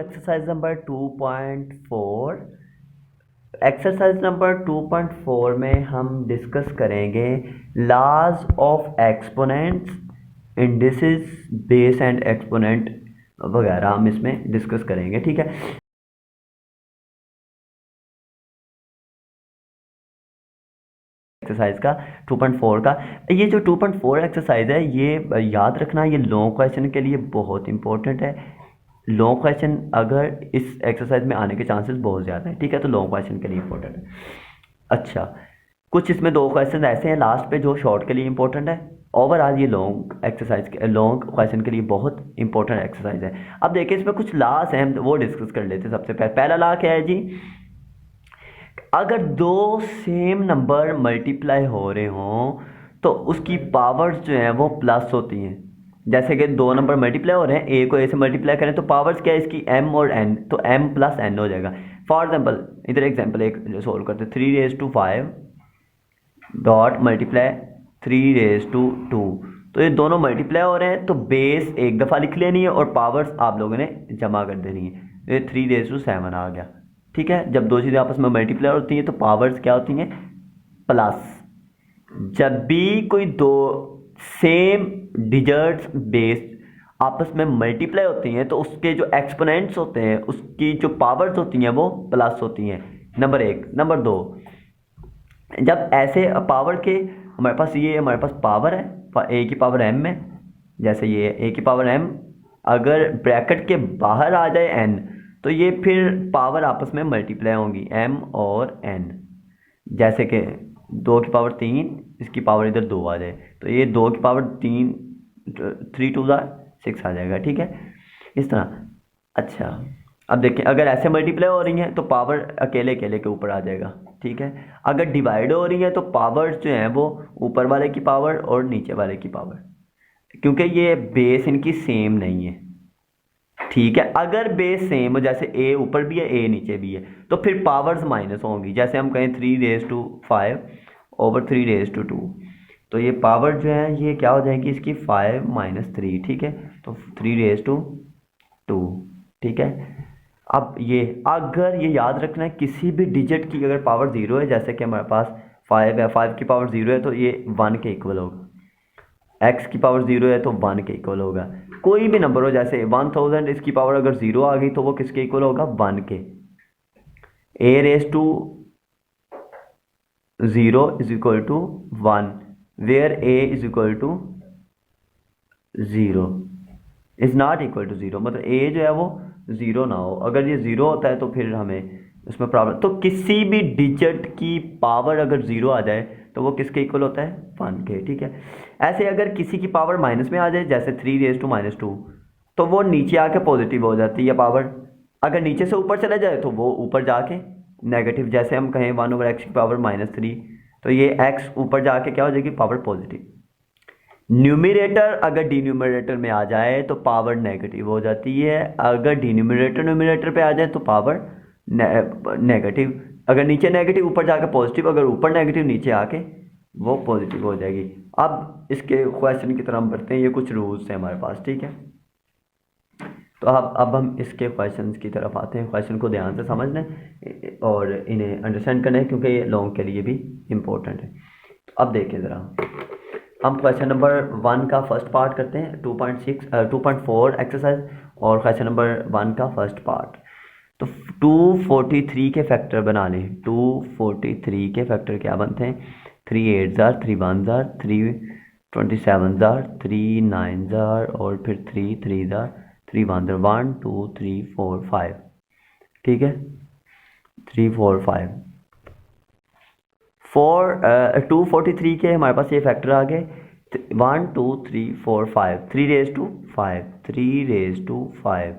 Exercise number 2.4। Exercise number 2.4 में हम discuss करेंगे laws of exponents, indices, base and exponent वगैरह हम इसमें डिस्कस करेंगे। ठीक है, एक्सरसाइज का 2.4 का ये जो 2.4 एक्सरसाइज है, ये याद रखना, ये लॉन्ग क्वेश्चन के लिए बहुत इंपॉर्टेंट है। लॉन्ग क्वेश्चन अगर इस एक्सरसाइज में आने के चांसेस बहुत ज़्यादा हैं। ठीक है, तो लॉन्ग क्वेश्चन के लिए इंपॉर्टेंट है। अच्छा, कुछ इसमें दो क्वेश्चन ऐसे हैं लास्ट पे जो शॉर्ट के लिए इंपॉर्टेंट है। ओवरऑल ये लॉन्ग एक्सरसाइज के लॉन्ग क्वेश्चन के लिए बहुत इंपॉर्टेंट एक्सरसाइज है। अब देखिए इसमें कुछ लॉस हैं, वो डिस्कस कर लेते हैं। सबसे पहला लॉ क्या है जी, अगर दो सेम नंबर मल्टीप्लाई हो रहे हों तो उसकी पावर्स जो हैं वो प्लस होती हैं। जैसे कि दो नंबर मल्टीप्लाई हो रहे हैं, ए को ए से मल्टीप्लाई करें तो पावर्स क्या है इसकी, एम और एन, तो एम प्लस एन हो जाएगा। फॉर एग्जाम्पल इधर एग्जाम्पल एक सोल्व करते, 3⁵ डॉट मल्टीप्लाई 3⁵2। तो ये दोनों मल्टीप्लाई हो रहे हैं तो बेस एक दफ़ा लिख लेनी है और पावर्स आप लोगों ने जमा कर देनी है। ये 3⁵7 आ गया। ठीक है, जब दो चीज़ें आपस में मल्टीप्लाई होती हैं तो पावर्स क्या होती हैं, प्लस। जब भी कोई दो सेम डिजिट्स बेस आपस में मल्टीप्लाई होती हैं तो उसके जो एक्सपोनेंट्स होते हैं उसकी जो पावर्स होती हैं वो प्लस होती हैं। नंबर एक। नंबर दो, जब ऐसे पावर के हमारे पास ये हमारे पास पावर है ए की पावर एम में, जैसे ये ए की पावर एम, अगर ब्रैकेट के बाहर आ जाए एन तो ये फिर पावर आपस में मल्टीप्लाई होंगी एम और एन। जैसे कि 2⁻3, इसकी पावर इधर 2 आ जाए तो ये 2⁻3 3⁻2 6 आ जाएगा। ठीक है, इस तरह। अच्छा, अब देखें अगर ऐसे मल्टीप्लाई हो रही हैं तो पावर अकेले अकेले के ऊपर आ जाएगा। ठीक है, अगर डिवाइड हो रही है तो पावर्स जो हैं वो ऊपर वाले की पावर और नीचे वाले की पावर, क्योंकि ये बेस इनकी सेम नहीं है। ठीक है, अगर बेस सेम हो, जैसे ए ऊपर भी है ए नीचे भी है, तो फिर पावर्स माइनस होंगी। जैसे हम कहें 3⁵5 ओवर 3⁵2, तो ये पावर जो है ये क्या हो जाएगी इसकी 5 - 3। ठीक है, तो 3⁵2। ठीक है, अब ये अगर ये याद रखना है किसी भी डिजिट की अगर पावर 0 है, जैसे कि हमारे पास 5 है, 5 की पावर 0 है तो ये 1 के इक्वल होगा। x की पावर 0 है तो 1 के इक्वल होगा। कोई भी नंबर हो, जैसे 1000, इसकी पावर अगर 0 आ गई तो वो किसके इक्वल होगा, 1 के। a⁻0 = 1 where a = 0 is not equal to 0, मतलब a जो है वो 0 ना हो। अगर ये 0 होता है तो फिर हमें उसमें प्रॉब्लम। तो किसी भी डिजिट की पावर अगर 0 आ जाए तो वो किसके इक्वल होता है, 1 के। ठीक है, ऐसे अगर किसी की पावर माइनस में आ जाए, जैसे 3⁻², तो वो नीचे आके पॉजिटिव हो जाती है पावर। अगर नीचे से ऊपर चला जाए तो वो ऊपर जाके नेगेटिव, जैसे हम कहें 1/x की पावर -3, तो ये x ऊपर जाके क्या हो जाएगी, पावर पॉजिटिव। न्यूमरेटर अगर डिन्यूमरेटर में आ जाए तो पावर नेगेटिव हो जाती है। अगर डिन्यूमरेटर न्यूमरेटर पे आ जाए तो पावर नेगेटिव। अगर नीचे नेगेटिव ऊपर जाके पॉजिटिव, अगर ऊपर नेगेटिव नीचे आके वो पॉजिटिव हो जाएगी। अब इसके क्वेश्चन की तरफ हम बढ़ते हैं। ये कुछ रूल्स हैं हमारे पास। ठीक है, तो अब हम इसके क्वेश्चन की तरफ आते हैं। क्वेश्चन को ध्यान से समझना है और इन्हें अंडरस्टैंड करना है क्योंकि ये लॉन्ग के लिए भी इम्पोर्टेंट है। तो अब देखें ज़रा, हम क्वेश्चन नंबर 1 का फर्स्ट पार्ट करते हैं, 2.4 एक्सरसाइज, और क्वेश्चन नंबर 1 का फर्स्ट पार्ट। तो 243 के फैक्टर बना लें। 243 के फैक्टर क्या बनते हैं, 3 8 3 1 3 27 3 9 और फिर 3 3 3 1 1 2 3 4 5। ठीक है, 3 4 5 243 के हमारे पास ये फैक्टर आ गए, 1 2 3 4 5, 3⁵5 3⁵5।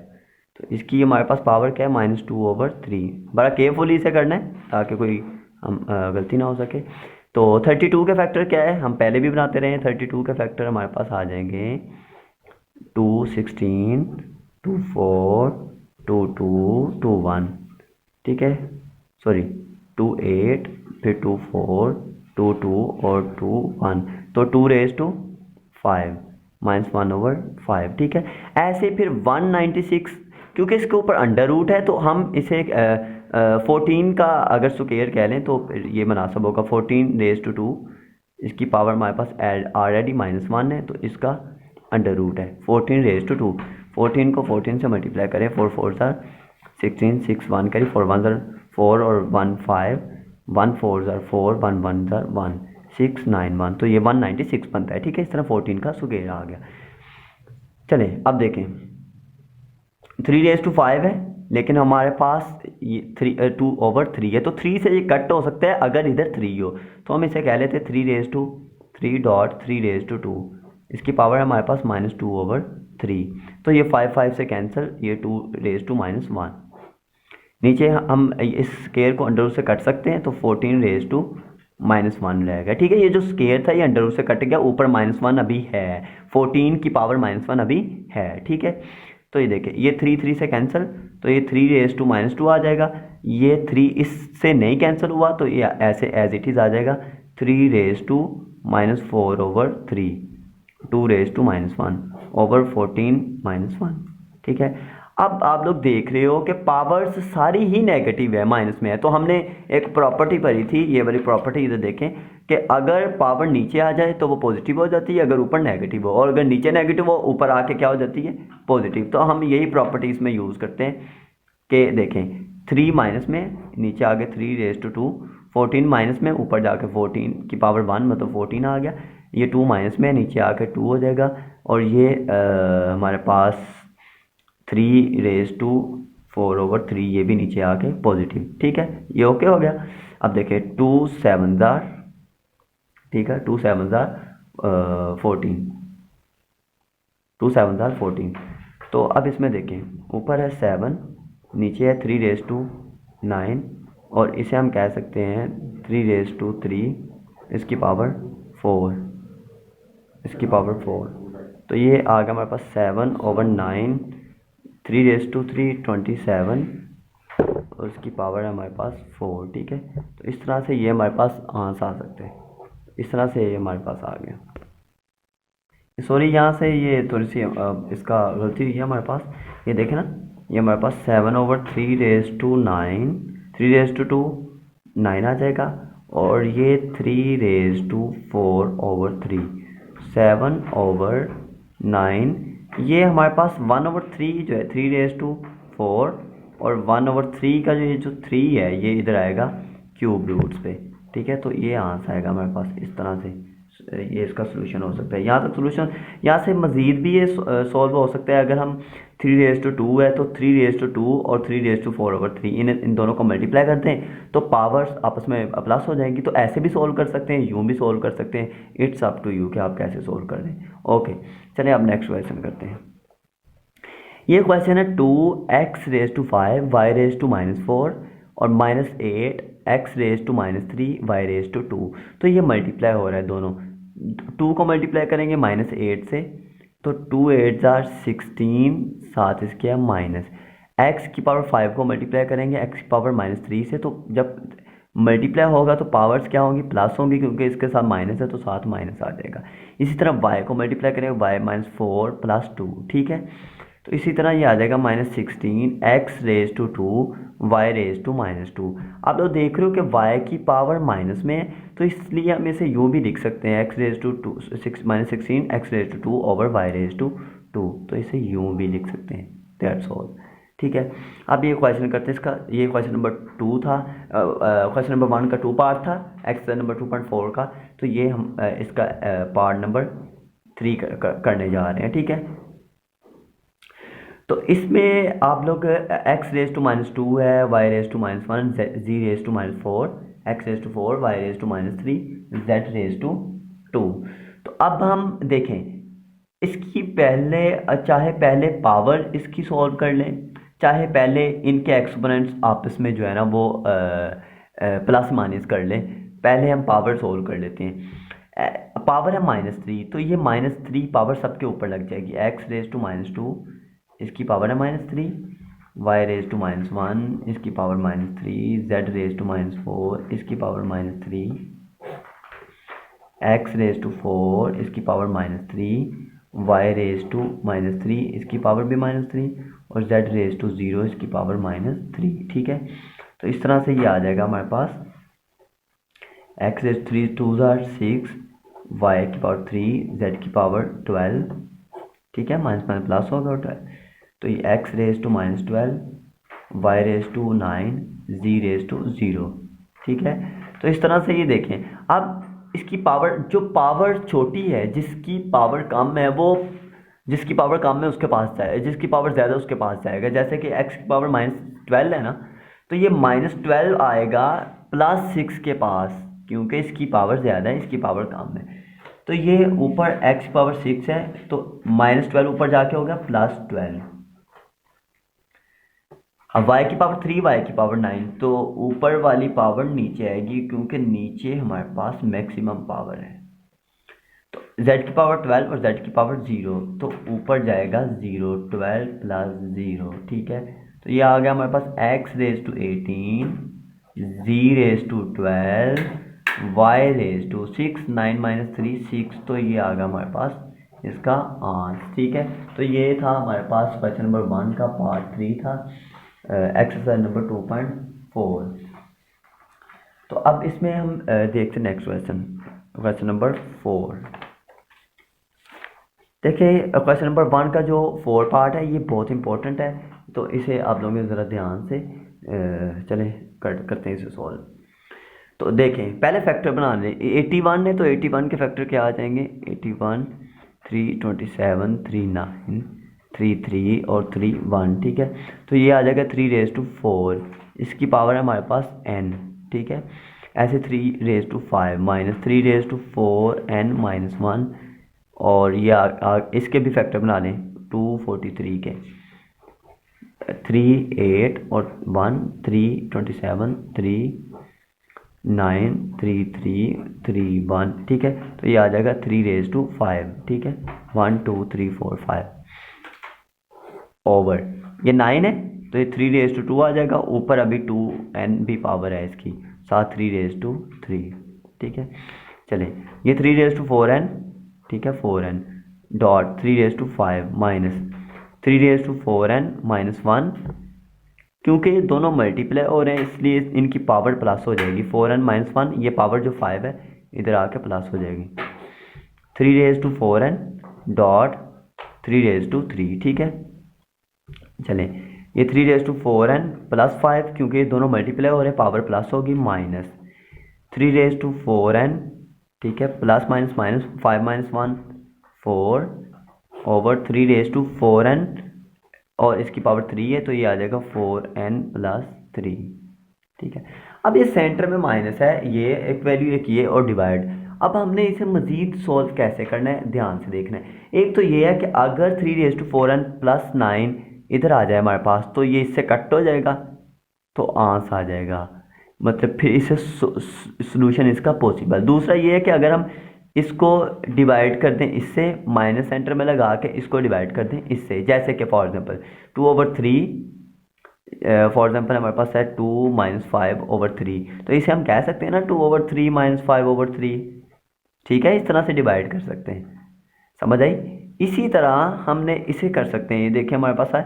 तो इसकी हमारे पास पावर क्या है, -2/3। बड़ा केयरफुली इसे करना है ताकि कोई हम गलती ना हो सके। तो 32 के फैक्टर क्या है, हम पहले भी बनाते रहे हैं। 32 के फैक्टर हमारे पास आ जाएंगे 2 16 2 4 2 2 2 1। ठीक है, सॉरी 2 8 फिर 2 4 2 2 और 2 1, तो 2⁵5 -1/5। ठीक है, ऐसे फिर 196 क्योंकि इसके ऊपर अंडर रूट है तो हम इसे 14 का अगर स्क्वायर कह लें तो ये मुनासिब होगा। 14 रेज़ टू 2 इसकी पावर हमारे पास ऑलरेडी -1 है तो इसका अंडर रूट है 14 रेज़ टू 2। 14 को 14 से मल्टीप्लाई करें, 4 4 ज़ार 16, 6 1 करें, 4 1 ज़ार 4 और 1 5, 1 4 ज़ार 4, 1 1 ज़ार 1, 6 9 1, तो ये 196 बनता है। ठीक है, इस तरह 14 का स्क्वायर आ गया। चलें अब देखें 3 रेज़ टू 5 है लेकिन हमारे पास ये 2/3 है, तो 3 से ये कट हो सकता है अगर इधर 3 हो, तो हम इसे कह लेते हैं 3/3 इसकी पावर है हमारे पास -2/3। तो ये 5 5 से कैंसिल, ये 2 रेज़ टू -1। नीचे हम इस स्क्वायर को अंडर रूट से कट सकते हैं तो 14 रेज़ टू -1 रहेगा। ठीक है, ये जो स्क्वायर था ये अंडर रूट से कट गया, ऊपर -1 अभी है, 14 की पावर -1 अभी है। ठीक है, तो ये देखिए ये 3 3 से कैंसिल, तो ये 3 रेज़ टू -2 आ जाएगा। ये 3 इससे नहीं कैंसिल हुआ तो ये ऐसे एज इट इज़ आ जाएगा 3 रेज़ टू -4/3, 2 रेज़ टू -1/14 ठीक है। अब आप लोग देख रहे हो कि पावर्स सारी ही नेगेटिव है, माइनस में है, तो हमने एक प्रॉपर्टी पढ़ी थी, ये वाली प्रॉपर्टी इधर देखें कि अगर पावर नीचे आ जाए तो वो पॉजिटिव हो जाती है, अगर ऊपर नेगेटिव हो, और अगर नीचे नेगेटिव हो ऊपर आके क्या हो जाती है, पॉजिटिव। तो हम यही प्रॉपर्टी इसमें यूज़ करते हैं कि देखें 3 माइनस में, नीचे आ गए 3 रेज़ टू 2, 14 माइनस में, ऊपर जाके 14 की पावर 1 मतलब 14 आ गया। ये 2 माइनस में, नीचे आके 2 हो जाएगा, और ये हमारे पास 3/4/3 ये भी नीचे आके पॉजिटिव। ठीक है, ये ओके हो गया। अब देखिए 2 7 ज़ार, ठीक है, 2 7 ज़ार 14, 2 7 ज़ार 14। तो अब इसमें देखें ऊपर है 7, नीचे है 3/9, और इसे हम कह सकते हैं 3/3 इसकी पावर 4, इसकी पावर 4। तो ये आ गया हमारे पास 7/9, 3/3 27, और इसकी पावर है हमारे पास 4। ठीक है, तो इस तरह से ये हमारे पास आंसर आ सकते हैं, इस तरह से ये हमारे पास आ गया। सॉरी, यहाँ से ये थोड़ी सी इसका गलती हुई है हमारे पास, ये देखें ना, ये हमारे पास 7/3/9, 3/2 9 आ जाएगा, और ये 3/4/3, 7/9, ये हमारे पास 1/3 जो है 3/4, और 1/3 का जो ये जो 3 है ये इधर आएगा क्यूब रूट्स पे। ठीक है, तो ये आंसर आएगा हमारे पास इस तरह से, ये इसका सोल्यूशन हो सकता है। यहाँ तक सोल्यूशन, यहाँ से मज़ीद भी ये सॉल्व हो सकता है। अगर हम 3/2 है तो 3/2 और 3/4/3 इन दोनों को मल्टीप्लाई करते हैं तो पावर्स आपस में प्लस हो जाएंगी। तो ऐसे भी सॉल्व कर सकते हैं, यूँ भी सॉल्व कर सकते हैं, इट्स अप टू यू कि आप कैसे सॉल्व कर दें। ओके, चलिए अब नेक्स्ट क्वेश्चन करते हैं। ये क्वेश्चन है 2x⁵5 y⁻⁻4 और -8 x⁻3 y⁻2। तो ये मल्टीप्लाई हो रहा है दोनों, 2 को मल्टीप्लाई करेंगे -8 से, तो 2 8 ज़ार 16, साथ इसके है माइनस, x की पावर 5 को मल्टीप्लाई करेंगे x की पावर -3 से, तो जब मल्टीप्लाई होगा तो पावर्स क्या होंगी, प्लस होंगी, क्योंकि इसके साथ माइनस है तो साथ माइनस आ जाएगा। इसी तरह y को मल्टीप्लाई करेंगे y-4 + 2। ठीक है, तो इसी तरह ये आ जाएगा -16 x⁻2 y⁻2। आप लोग देख रहे हो कि y की पावर माइनस में है, तो इसलिए हम इसे यूँ भी लिख सकते हैं x⁻2 -16 x⁻2 ओवर y⁻2, तो इसे यूँ भी लिख सकते हैं। That's all. ठीक है, अब ये क्वेश्चन करते हैं इसका। ये क्वेश्चन नंबर 2 था, क्वेश्चन नंबर 1 का 2 पार्ट था, एक्सरसाइज नंबर 2.4 का, तो ये हम इसका पार्ट नंबर 3 करने जा रहे हैं। ठीक है, तो इसमें आप लोग x⁻2 है, y⁻−1, z⁻4, x⁻4, y⁻−3, z⁻2। तो अब हम देखें इसकी पहले, चाहे पहले पावर इसकी सॉल्व कर लें, चाहे पहले इनके एक्सपोनेंट्स आपस में जो है ना वो प्लस माइनस कर लें। पहले हम पावर सॉल्व कर लेते हैं। पावर है -3, तो ये -3 पावर सबके ऊपर लग जाएगी। x⁻2 इसकी पावर है -3, y⁻−1 इसकी पावर -3, z⁻4 इसकी पावर -3, x⁻4 इसकी पावर -3, y⁻3 इसकी पावर भी -3, और z रेज टू 0 इसकी पावर -3, ठीक है। तो इस तरह से ये आ जाएगा हमारे पास x रेज 3 2 ज़ार 6, y की पावर 3, z की पावर 12, ठीक है, माइनस माइनस प्लस होगा और 12, तो ये x raise to -12, y raise to 9, z raise to 0, ठीक है। तो इस तरह से ये देखें। अब इसकी पावर, जो पावर छोटी है, जिसकी पावर कम है वो, जिसकी पावर कम है उसके पास जाएगा, जिसकी पावर ज़्यादा उसके पास जाएगा। जैसे कि x की पावर -12 है ना, तो ये -12 आएगा +6 के पास, क्योंकि इसकी पावर ज़्यादा है, इसकी पावर कम है। तो ये ऊपर x की पावर 6 है, तो -12 ऊपर जाके हो गया +12। अब y की पावर 3, y की पावर 9, तो ऊपर वाली पावर नीचे आएगी, क्योंकि नीचे हमारे पास मैक्सिमम पावर है। तो z की पावर 12 और z की पावर 0, तो ऊपर जाएगा 0, 12 + 0, ठीक है। तो ये आ गया हमारे पास x raise to 18, z raise to 12, y raise to 6, 9 - 3 6, तो ये आ गया हमारे पास इसका आंसर, ठीक है। तो ये था हमारे पास क्वेश्चन नंबर 1 का पार्ट 3 था, एक्सरसाइज नंबर 2.4। तो अब इसमें हम देखते हैं नेक्स्ट क्वेश्चन नंबर 4। देखिए क्वेश्चन नंबर 1 का जो 4 पार्ट है ये बहुत इंपॉर्टेंट है, तो इसे आप लोगों ने ज़रा ध्यान से चले करते हैं इसे सॉल्व। तो देखें, पहले फैक्टर बना लें। 81 है तो 81 के फैक्टर क्या आ जाएंगे, 81, 3, 27, 3, 9, 3, 3 और 3, 1, ठीक है। तो ये आ जाएगा 3 रेज टू 4, इसकी पावर है हमारे पास n, ठीक है। ऐसे 3 raise to 5, -3 raise to 4 n -1, और ये इसके भी फैक्टर बना लें 243 के, 3, 8 और 1, 3, 27, 3, 9, 3, 3, 3, 1, ठीक है। तो ये आ जाएगा 3 रेज टू 5, ठीक है, 1 2 3 4 5 ओवर, ये 9 है तो ये 3 रेज टू 2 आ जाएगा, ऊपर अभी 2n भी पावर है इसकी, साथ 3 रेज टू 3, ठीक है। चले, ये 3 रेज टू 4n, ठीक है, 4n dot 3 raise to 5 minus 3 raise to 4n -1, क्योंकि ये दोनों मल्टीप्लाई हो रहे हैं इसलिए इनकी पावर प्लस हो जाएगी। 4n -1, ये पावर जो 5 है इधर आके प्लस हो जाएगी। 3 raise to 4n dot 3 raise to 3, ठीक है। चलें, ये 3 रेज टू 4n + 5, क्योंकि ये दोनों मल्टीप्लाई हो रहे हैं, पावर प्लस होगी, माइनस 3 रेज टू 4n, ठीक है, plus minus minus 5 - 1 4 over 3 raise to 4n, और इसकी पावर 3 है तो ये आ जाएगा 4n + 3, ठीक है। अब ये सेंटर में माइनस है, ये एक वैल्यू एक ये और डिवाइड। अब हमने इसे मजीद सोल्व कैसे करना है, ध्यान से देखना है। एक तो ये है कि अगर 3 रेज टू 4n + 9 इधर आ जाए हमारे पास, तो ये इससे कट हो जाएगा, तो आंसर आ जाएगा, मतलब फिर इसे सोल्यूशन इसका पॉसिबल। दूसरा ये है कि अगर हम इसको डिवाइड कर दें इससे, माइनस सेंटर में लगा के इसको डिवाइड कर दें इससे, जैसे कि फॉर एग्जांपल 2/3, फॉर एग्जांपल हमारे पास है 2 - 5/3, तो इसे हम कह सकते हैं ना 2/3 - 5/3, ठीक है। इस तरह से डिवाइड कर सकते हैं, समझ आई। इसी तरह हमने इसे कर सकते हैं, ये देखिए हमारे पास है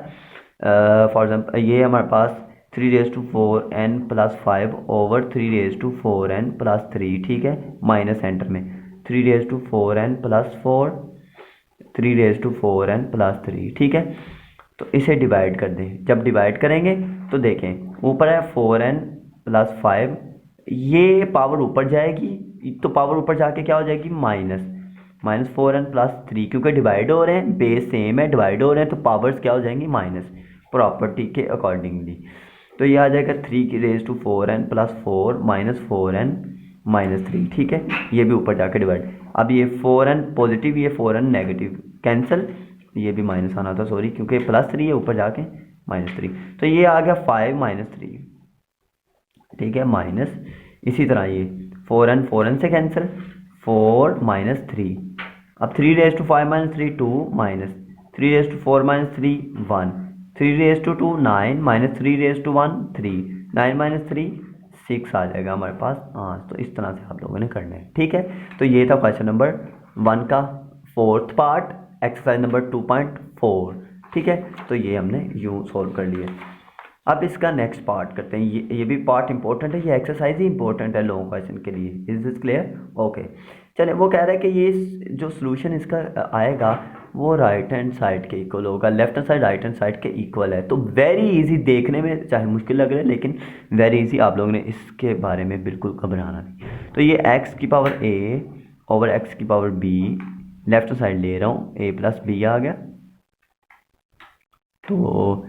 फॉर एग्जांपल ये हमारे पास 3 raise to 4n + 5/3 raise to 4n + 3, ठीक है, माइनस सेंटर में 3 raise to 4n + 4, 3 raise to 4n + 3, ठीक है। तो इसे डिवाइड कर दें, जब डिवाइड करेंगे तो देखें ऊपर है 4n + 5, ये पावर ऊपर जाएगी, तो पावर ऊपर जाके क्या हो जाएगी, -4n + 3, क्योंकि डिवाइड हो रहे हैं, बेस सेम है, डिवाइड हो रहे हैं, तो पावर्स क्या हो जाएंगी, माइनस, प्रॉपर्टी के अकॉर्डिंगली। तो ये आ जाएगा 3 रेज टू 4n + 4 -4n -3, ठीक है। ये भी ऊपर जाके डिवाइड, अब ये 4n पॉजिटिव, ये 4n नेगेटिव, कैंसिल, ये भी माइनस आना था, सॉरी, क्योंकि +3 है ऊपर जाके -3, तो ये आ गया 5 - 3, ठीक है, माइनस। इसी तरह ये 4n से कैंसिल, 4 - 3, अब 3 raise to 5 - 3 2 minus 3 raise to 4 - 3 1, 3 raise to 2 9 -3 raise to 1 3, 9 - 3 6 आ जाएगा हमारे पास। हाँ, तो इस तरह से आप लोगों ने करना है, ठीक है। तो ये था क्वेश्चन नंबर 1 का 4th पार्ट, एक्सरसाइज नंबर 2.4, ठीक। ठीक है, तो ये हमने यूँ सॉल्व कर लिया। अब इसका नेक्स्ट पार्ट करते हैं, ये भी पार्ट इंपॉर्टेंट है, ये एक्सरसाइज ही इंपॉर्टेंट है लॉन्ग क्वेश्चन के लिए। Is this clear? ओके, चले, वो कह रहा है कि ये जो सोल्यूशन इसका आएगा वो राइट हैंड साइड के इक्वल होगा, left hand side right hand side के इक्वल है। तो वेरी इजी, देखने में चाहे मुश्किल लग रहा है लेकिन वेरी इजी, आप लोगों ने इसके बारे में बिल्कुल घबराना नहीं। तो ये एक्स की पावर ए ओवर एक्स की पावर बी, लेफ्ट साइड ले रहा हूँ, ए प्लस बी आ गया, तो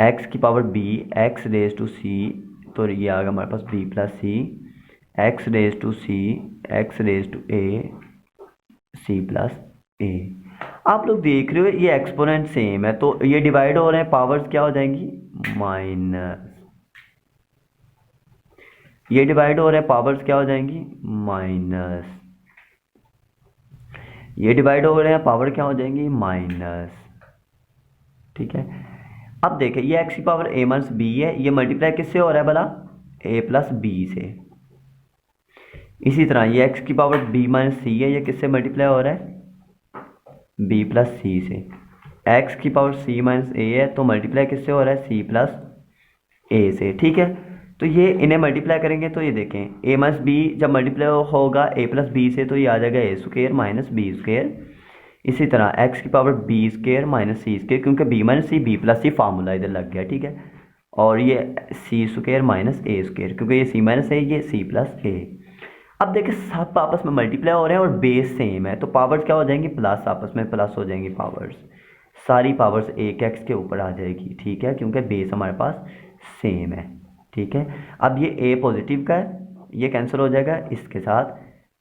एक्स की power B X raise to C, तो ये आ गया हमारे पास B plus C, X raise to C X raise to A C plus A. आप लोग देख रहे हो ये एक्सपोनेंट सेम है, तो ये डिवाइड हो रहे हैं, पावर्स क्या हो जाएंगी माइनस, ये डिवाइड हो रहे हैं, पावर्स क्या हो जाएंगी माइनस, ये डिवाइड हो रहे हैं, पावर क्या हो जाएंगी माइनस। ठीक है, अब देखें ये एक्स की पावर ए माइनस बी है, ये मल्टीप्लाई किससे हो रहा है भला, ए प्लस बी से। इसी तरह ये एक्स की पावर बी माइनस सी है, ये किससे मल्टीप्लाई हो रहा है, बी प्लस सी से। एक्स की पावर सी माइनस ए है, तो मल्टीप्लाई किससे हो रहा है, सी प्लस ए से। ठीक है, तो ये इन्हें मल्टीप्लाई करेंगे तो ये देखें ए माइनस बी जब मल्टीप्लाई होगा ए प्लस बी से, तो ये आ जाएगा a square minus b square. इसी तरह एक्स की power b square minus c square, क्योंकि b minus c b plus c formula इधर लग गया। ठीक है, और ये c square minus a square, क्योंकि ये सी माइनस है, ये सी प्लस ए। अब देखिए सब आपस में मल्टीप्लाई हो रहे हैं और बेस सेम है, तो पावर्स क्या हो जाएंगी प्लस, आपस में प्लस हो जाएंगी पावर्स, सारी पावर्स एक एक्स के ऊपर आ जाएगी। ठीक है, क्योंकि बेस हमारे पास सेम है। ठीक है, अब ये ए पॉजिटिव का है, ये कैंसिल हो जाएगा इसके साथ,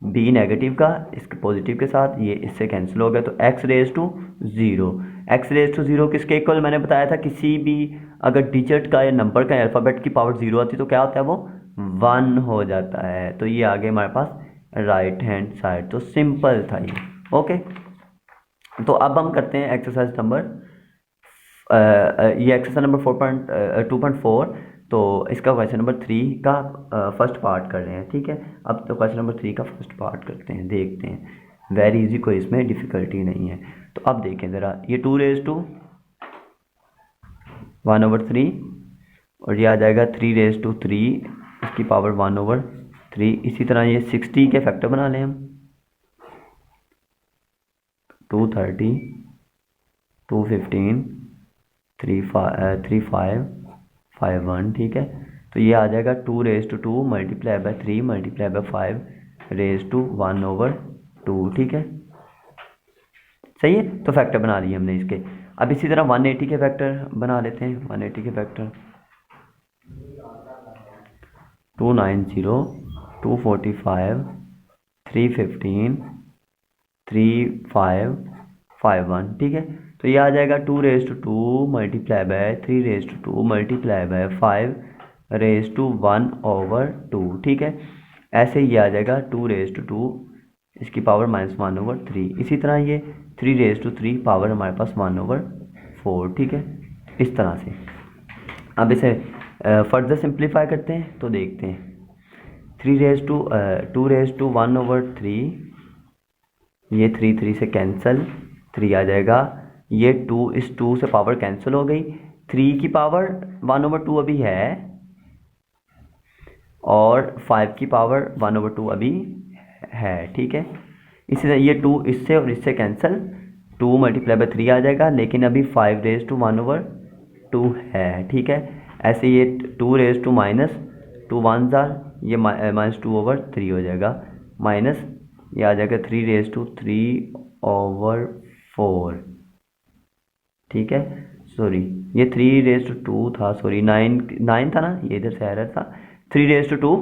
बी नेगेटिव का इसके पॉजिटिव के साथ, ये इससे कैंसिल हो गया, तो X raise to zero, X raise to zero किसके इक्वल, मैंने बताया था किसी भी अगर डिजिट का या नंबर का अल्फ़ाबेट की पावर ज़ीरो आती है तो क्या होता है, वो 1 हो जाता है। तो ये आ गया हमारे पास राइट हैंड साइड, तो सिंपल था ये। ओके, तो अब हम करते हैं एक्सरसाइज नंबर, ये एक्सरसाइज नंबर 2.4, तो इसका क्वेश्चन नंबर 3 का फर्स्ट पार्ट कर रहे हैं। ठीक है, अब तो क्वेश्चन नंबर 3 का फर्स्ट पार्ट करते हैं, देखते हैं। वेरी इजी, कोई इसमें डिफ़िकल्टी नहीं है। तो अब देखें ज़रा, ये 2 रेज टू 1/3 और ये आ जाएगा 3 रेज टू 3 इसकी पावर 1/3। इसी तरह ये 60 के फैक्टर बना लें हम, 230 215 3551। ठीक है, तो ये आ जाएगा 2 raise to 2 multiply by 3 multiply by 5 raise to 1/2। ठीक है, सही है, तो फैक्टर बना लिए हमने इसके। अब इसी तरह 180 के फैक्टर बना लेते हैं, 180 के फैक्टर 290 245 315 3551। ठीक है, तो ये आ जाएगा 2 raise to 2 multiply by 3 raise to 2 multiply by 5 raise to 1/2। ठीक है, ऐसे ये आ जाएगा 2 रेज टू 2 इसकी पावर -1/3। इसी तरह ये 3 रेज टू 3 पावर हमारे पास 1/4। ठीक है, इस तरह से। अब इसे फर्दर सिंप्लीफाई करते हैं तो देखते हैं, 2 रेज टू 1/3, ये 3 से कैंसिल, 3 आ जाएगा, ये 2 इस 2 से पावर कैंसिल हो गई, 3 की पावर 1/2 अभी है और 5 की पावर 1/2 अभी है। ठीक है, इसी तरह ये 2 इससे और इससे कैंसिल, 2 मल्टीप्लाई बाय 3 आ जाएगा, लेकिन अभी 5 रेज टू 1/2 है। ठीक है, ऐसे ये 2 रेज टू -2 1 ये -2/3 हो जाएगा, माइनस ये आ जाएगा 3 रेज टू 3/4। ठीक है, सॉरी ये 3 रेज टू 2 था, सॉरी 9 था ना, ये इधर से एरर था, 3 रेज टू 2।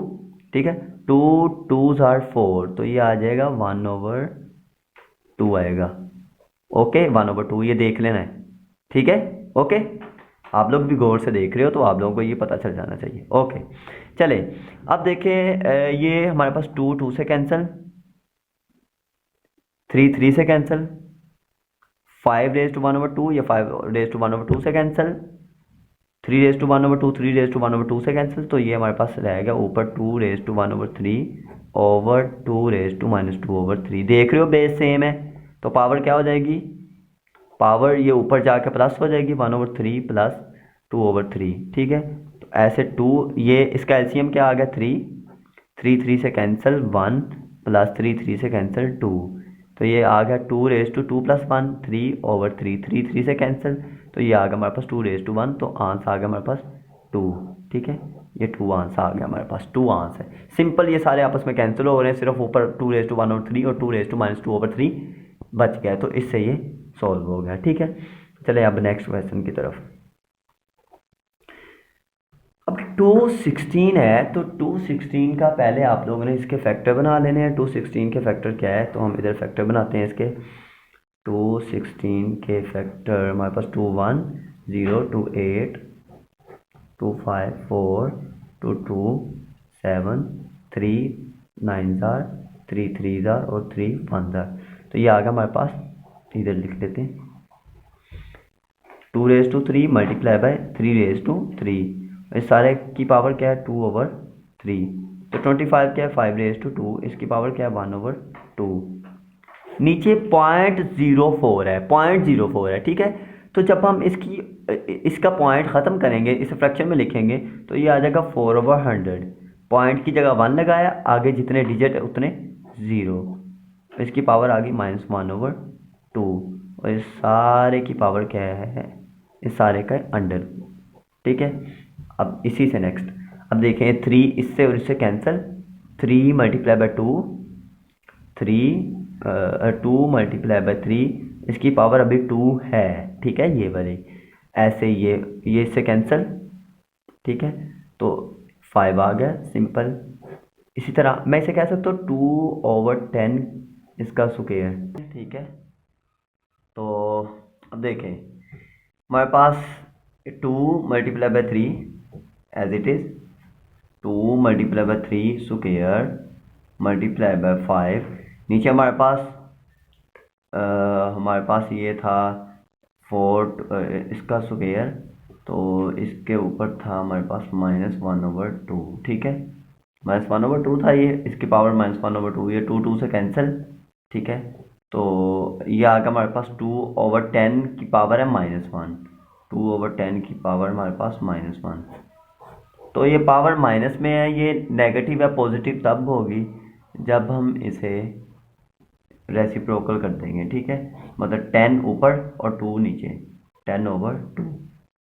ठीक है, 2 2s are 4, तो ये आ जाएगा 1/2 आएगा। ओके, 1/2 ये देख लेना है। ठीक है, ओके, आप लोग भी गौर से देख रहे हो तो आप लोगों को ये पता चल जाना चाहिए। ओके, चले, अब देखें, ये हमारे पास 2 2 से कैंसिल, 3 3 से कैंसिल, 5 रेज टू 1/2 या 5 रेज टू 1/2 से cancel, 3 raise to 1/2 3 raise to 1/2 से कैंसिल, तो ये हमारे पास रहेगा ऊपर 2 raise to 1/3 over 2 raise to -2/3। देख रहे हो बेस सेम है, तो पावर क्या हो जाएगी पावर ये ऊपर जाके प्लस हो जाएगी 1/3 प्लस 2/3, ठीक है। तो ऐसे 2, ये इसका एलसीएम क्या आ गया 3 3 से कैंसिल 1 प्लस 3 से कैंसिल 2, तो ये आ गया 2 प्लस 1 3/3, 3 से कैंसिल, तो ये आ गया हमारे पास 2 तो आंसर आ गया हमारे पास 2, ठीक है। ये 2 आंसर आ गया हमारे पास, 2 आंसर है सिंपल। ये सारे आपस में कैंसिल हो रहे हैं, सिर्फ ऊपर 2 और 2 बच गया, तो इससे ये सॉल्व हो गया, ठीक है। चले अब नेक्स्ट क्वेश्चन की तरफ। अब 216 है, तो 216 का पहले आप लोगों ने इसके फैक्टर बना लेने हैं। 216 के फैक्टर क्या है, तो हम इधर फैक्टर बनाते हैं इसके। 216 के फैक्टर हमारे पास 2 1 0 2 8 2 5 4 2 2 7 3 9 जार 3 3 जार और 3 1 जार, तो ये आ गया हमारे पास, इधर लिख देते हैं 2⁻³ मल्टीप्लाई बाय 3⁻3, इस सारे की पावर क्या है 2/3, तो 25 क्या है 5⁻2, इसकी पावर क्या है 1/2। नीचे 0.04 है, 0.04 है, ठीक है। तो जब हम इसका पॉइंट ख़त्म करेंगे, इस फ्रैक्शन में लिखेंगे, तो ये आ जाएगा 4/100। पॉइंट की जगह 1 लगाया, आगे जितने डिजिट है उतने 0, तो इसकी पावर आ गई -1/2, और इस सारे की पावर क्या है, इस सारे का अंडर, ठीक है। अब इसी से नेक्स्ट, अब देखें 3 इससे और इससे कैंसिल, 3 मल्टीप्लाई बाय 2 3, इसकी पावर अभी 2 है, ठीक है, ये वाली। ऐसे ये इससे कैंसिल, ठीक है, तो 5 आ गया सिंपल। इसी तरह मैं इसे कह सकता हूँ 2/10 इसका स्क्वायर, ठीक है। तो अब देखें हमारे पास 2 multiply by 3 as it is, 2 multiply by 3 square multiply by 5, नीचे हमारे पास ये था 4 इसका स्क्वायर, तो इसके ऊपर था हमारे पास -1/2, ठीक है, -1/2 था ये, इसकी पावर -1/2, ये 2 से कैंसिल, ठीक है। तो ये आ गया हमारे पास 2/10 की पावर है -1, 2/10 की पावर हमारे पास -1, तो ये पावर माइनस में है, ये नेगेटिव या पॉजिटिव तब होगी जब हम इसे रेसिप्रोकल कर देंगे, ठीक है, मतलब 10 ऊपर और 2 नीचे, 10/2,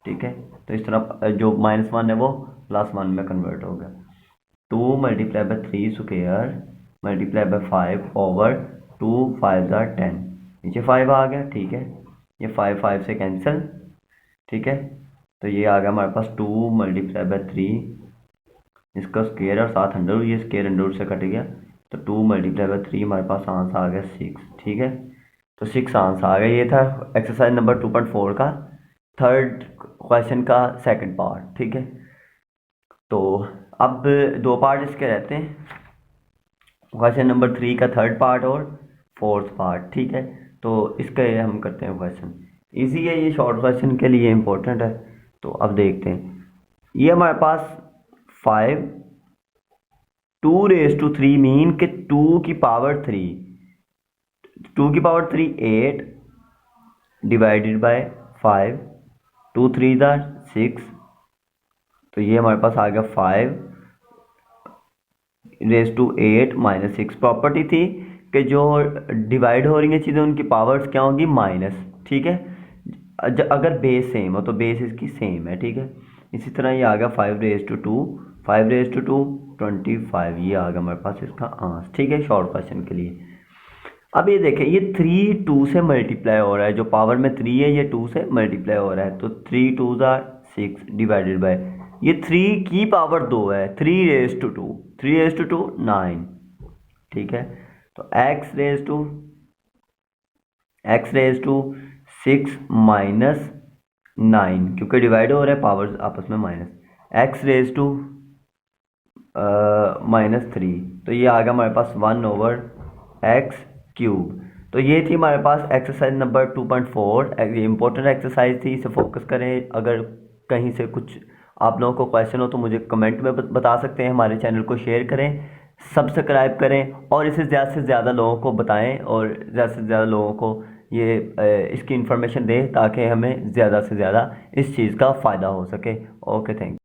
ठीक है। तो इस तरह जो -1 है वो +1 में कन्वर्ट होगा। 2 multiply by 3 square multiply bye 5/2, 5 jar 10, नीचे 5 आ गया, ठीक है, ये 5 से कैंसिल, ठीक है। तो ये आ गया हमारे पास 2 मल्टीप्लाई बाय 3, इसका स्क्वायर और साथ अंडर, ये स्क्वायर अंडर से कट गया, तो 2 मल्टीप्लाई बाय 3 हमारे पास आंसर आ गया 6, ठीक है। तो 6 आंसर आ गया। ये था एक्सरसाइज नंबर 2.4 का थर्ड क्वेश्चन का सेकंड पार्ट, ठीक है। तो अब 2 पार्ट इसके रहते हैं, क्वेश्चन नंबर 3 का थर्ड पार्ट और फोर्थ पार्ट, ठीक है। तो इसका हम करते हैं क्वेश्चन, इजी है ये, शॉर्ट क्वेश्चन के लिए इम्पोर्टेंट है। तो अब देखते हैं, ये हमारे पास 5 2⁻3 मीन कि 2 की पावर 3 8 डिवाइडेड बाय 5, 2 3 जार 6, तो ये हमारे पास आ गया 5⁻8 - 6। प्रॉपर्टी थी कि जो डिवाइड हो रही हैं चीज़ें उनकी पावर्स क्या होंगी, माइनस, ठीक है। अगर बेस सेम हो तो बेस इसकी सेम है, ठीक है। इसी तरह ये आ गया 5⁻2 25, ये आ गया हमारे पास इसका आंसर, ठीक है, शॉर्ट क्वेश्चन के लिए। अब ये देखें, ये 3 2 से मल्टीप्लाई हो रहा है, जो पावर में 3 है ये 2 से मल्टीप्लाई हो रहा है, तो 3 2 जार 6 डिवाइडेड बाय, ये 3 की पावर 2 है, 3⁻2 9, ठीक है। तो x⁻6 -9, क्योंकि डिवाइड हो रहा है पावर्स आपस में माइनस, x⁻3, तो ये आ गया हमारे पास 1/x³। तो ये थी हमारे पास एक्सरसाइज नंबर 2.4, इंपॉर्टेंट एक्सरसाइज थी, इसे फोकस करें। अगर कहीं से कुछ आप लोगों को क्वेश्चन हो तो मुझे कमेंट में बता सकते हैं। हमारे चैनल को शेयर करें, सब्सक्राइब करें और इसे ज़्यादा से ज़्यादा लोगों को बताएं और ज़्यादा से ज़्यादा लोगों को ये इसकी इन्फॉर्मेशन दे ताकि हमें ज़्यादा से ज़्यादा इस चीज़ का फ़ायदा हो सके। Okay, thank you.